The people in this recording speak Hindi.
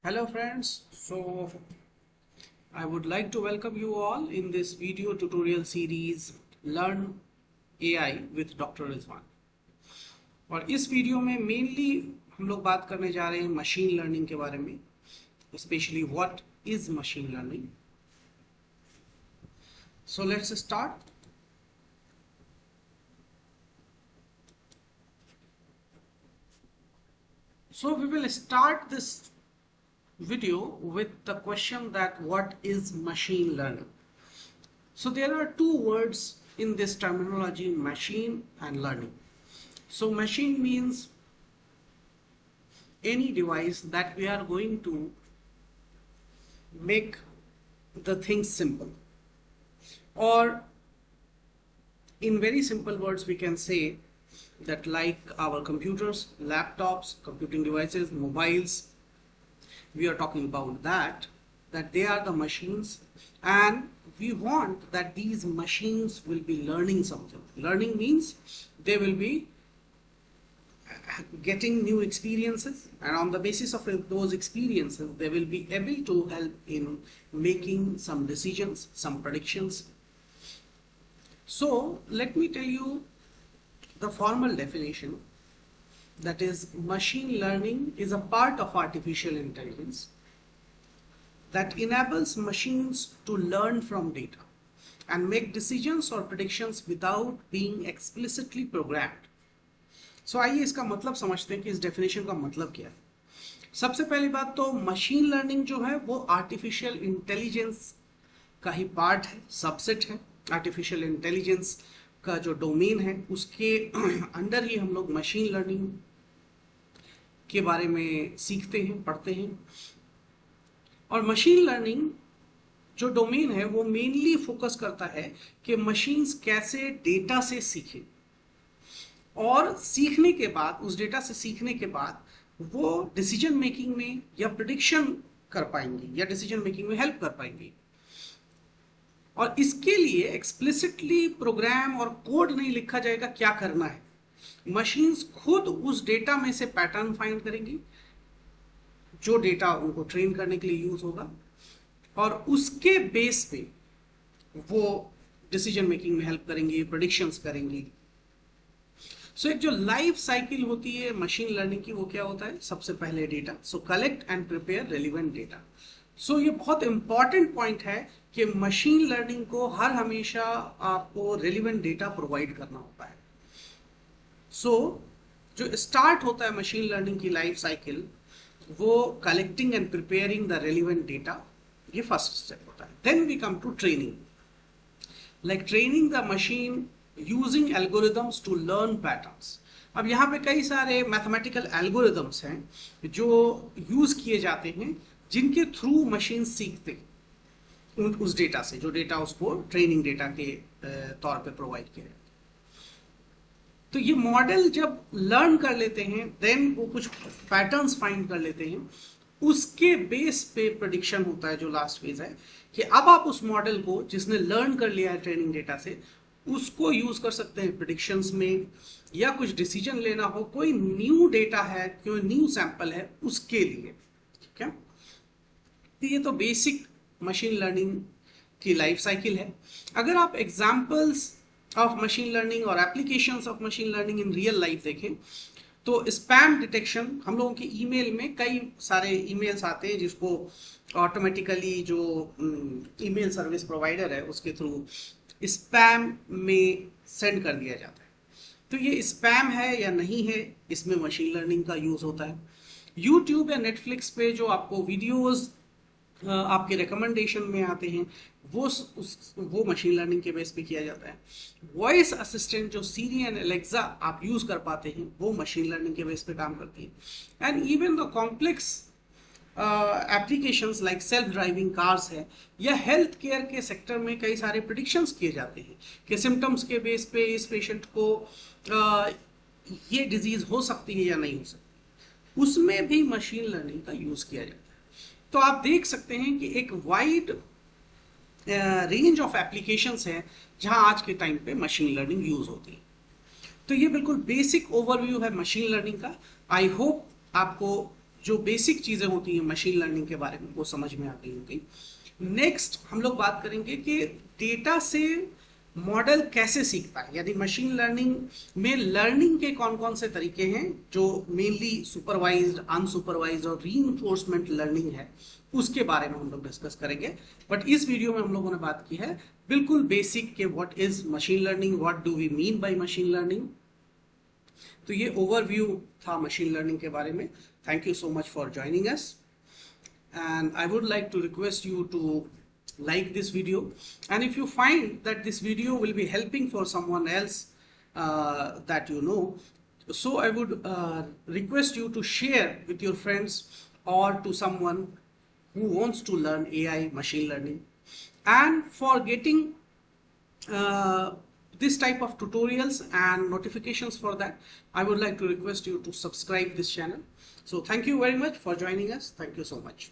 Hello friends, I would like to welcome you all in this video tutorial series Learn AI with Dr. Rizwan। और इस वीडियो में मेनली हम लोग बात करने जा रहे हैं मशीन लर्निंग के बारे में, specially what is machine learning. So let's start. So we will start this video with the question that what is machine learning. So there are two words in this terminology, machine and learning. So machine means any device that we are going to make the things simple, or in very simple words we can say that like our computers, laptops, computing devices, mobiles, we are talking about that they are the machines, and we want that these machines will be learning something. Learning means they will be getting new experiences, and on the basis of those experiences they will be able to help in making some decisions, some predictions. So let me tell you the formal definition, that is machine learning is a part of artificial intelligence that enables machines to learn from data and make decisions or predictions without being explicitly programmed. So आइए इसका मतलब समझते हैं कि इस डेफिनेशन का मतलब क्या है। सबसे पहली बात तो मशीन लर्निंग जो है वो आर्टिफिशियल इंटेलिजेंस का ही पार्ट है, सबसेट है। आर्टिफिशियल इंटेलिजेंस का जो डोमेन है उसके अंडर ही हम लोग मशीन लर्निंग के बारे में सीखते हैं, पढ़ते हैं। और मशीन लर्निंग जो डोमेन है वो मेनली फोकस करता है कि मशीन्स कैसे डेटा से सीखें, और सीखने के बाद, उस डेटा से सीखने के बाद वो डिसीजन मेकिंग में या प्रिडिक्शन कर पाएंगी या डिसीजन मेकिंग में हेल्प कर पाएंगी। और इसके लिए एक्सप्लिसिटली प्रोग्राम और कोड नहीं लिखा जाएगा क्या करना है। मशीन्स खुद उस डेटा में से पैटर्न फाइंड करेंगी जो डेटा उनको ट्रेन करने के लिए यूज होगा, और उसके बेस पे वो डिसीजन मेकिंग में हेल्प करेंगी, प्रेडिक्शंस करेंगी। सो एक जो लाइफ साइकिल होती है मशीन लर्निंग की, वो क्या होता है? सबसे पहले data, so collect and prepare relevant data. So ये बहुत इंपॉर्टेंट पॉइंट है कि मशीन लर्निंग को हर हमेशा आपको रेलिवेंट डेटा प्रोवाइड करना होता है। सो जो स्टार्ट होता है मशीन लर्निंग की लाइफ साइकिल, वो collecting and preparing the relevant data, ये फर्स्ट स्टेप होता है। Then we come to training, like training the machine using algorithms to learn patterns. अब यहाँ पे कई सारे मैथमेटिकल एल्गोरिदम्स हैं जो यूज किए जाते हैं, जिनके थ्रू मशीन सीखते हैं उस डेटा से, जो डेटा उसको ट्रेनिंग डेटा के तौर पे प्रोवाइड किया जाता है। तो ये मॉडल जब लर्न कर लेते हैं, देन वो कुछ पैटर्न्स फाइंड कर लेते हैं, उसके बेस पे प्रेडिक्शन होता है, जो लास्ट फेज है, कि अब आप उस मॉडल को जिसने लर्न कर लिया है ट्रेनिंग डेटा से, उसको यूज कर सकते हैं प्रेडिक्शंस में, या कुछ डिसीजन लेना हो, कोई न्यू डेटा है, कोई न्यू सैंपल है, उसके लिए। ठीक है, तो ये तो बेसिक मशीन लर्निंग की लाइफ साइकिल है। अगर आप एग्जाम्पल्स ऑफ मशीन लर्निंग और applications of machine learning in real life देखें, तो स्पैम डिटेक्शन, हम लोगों के ईमेल में कई सारे ईमेल्स आते हैं जिसको ऑटोमेटिकली जो ईमेल सर्विस प्रोवाइडर है उसके थ्रू स्पैम में सेंड कर दिया जाता है। तो ये स्पैम है या नहीं है, इसमें मशीन लर्निंग का यूज होता है। यूट्यूब या नेटफ्लिक्स पे जो आपको वीडियोस आपके रिकमेंडेशन में आते हैं, वो मशीन लर्निंग के बेस पे किया जाता है। वॉइस असिस्टेंट जो सीरी एंड एलेक्सा आप यूज कर पाते हैं, वो मशीन लर्निंग के बेस पे काम करती है। And even the complex applications like self driving cars है, या हेल्थ केयर के सेक्टर में कई सारे प्रिडिक्शंस किए जाते हैं कि सिम्टम्स के बेस पे इस पेशेंट को ये डिजीज हो सकती है या नहीं हो सकती, उसमें भी मशीन लर्निंग का यूज किया जाता है। तो आप देख सकते हैं कि एक वाइड रेंज ऑफ एप्लीकेशंस है जहां आज के टाइम पे मशीन लर्निंग यूज होती है। तो ये बिल्कुल बेसिक ओवरव्यू है मशीन लर्निंग का। आई होप आपको जो बेसिक चीजें होती हैं मशीन लर्निंग के बारे में वो समझ में आ गई होगी। नेक्स्ट हम लोग बात करेंगे कि डेटा से मॉडल कैसे सीखता है, यानी मशीन लर्निंग में लर्निंग के कौन कौन से तरीके हैं, जो मेनली सुपरवाइज्ड, अनसुपरवाइज्ड और रीइंफोर्समेंट लर्निंग है, उसके बारे में हम लोग डिस्कस करेंगे। बट इस वीडियो में हम लोगों ने बात की है बिल्कुल बेसिक के what is machine learning, what do we mean by machine learning. तो ये ओवरव्यू था मशीन लर्निंग के बारे में। Thank you so much for joining us, and I would like to request you to like this video, and if you find that this video will be helping for someone else that you know, so I would request you to share with your friends or to someone who wants to learn AI machine learning. And for getting this type of tutorials and notifications for that, I would like to request you to subscribe this channel. So thank you very much for joining us. Thank you so much.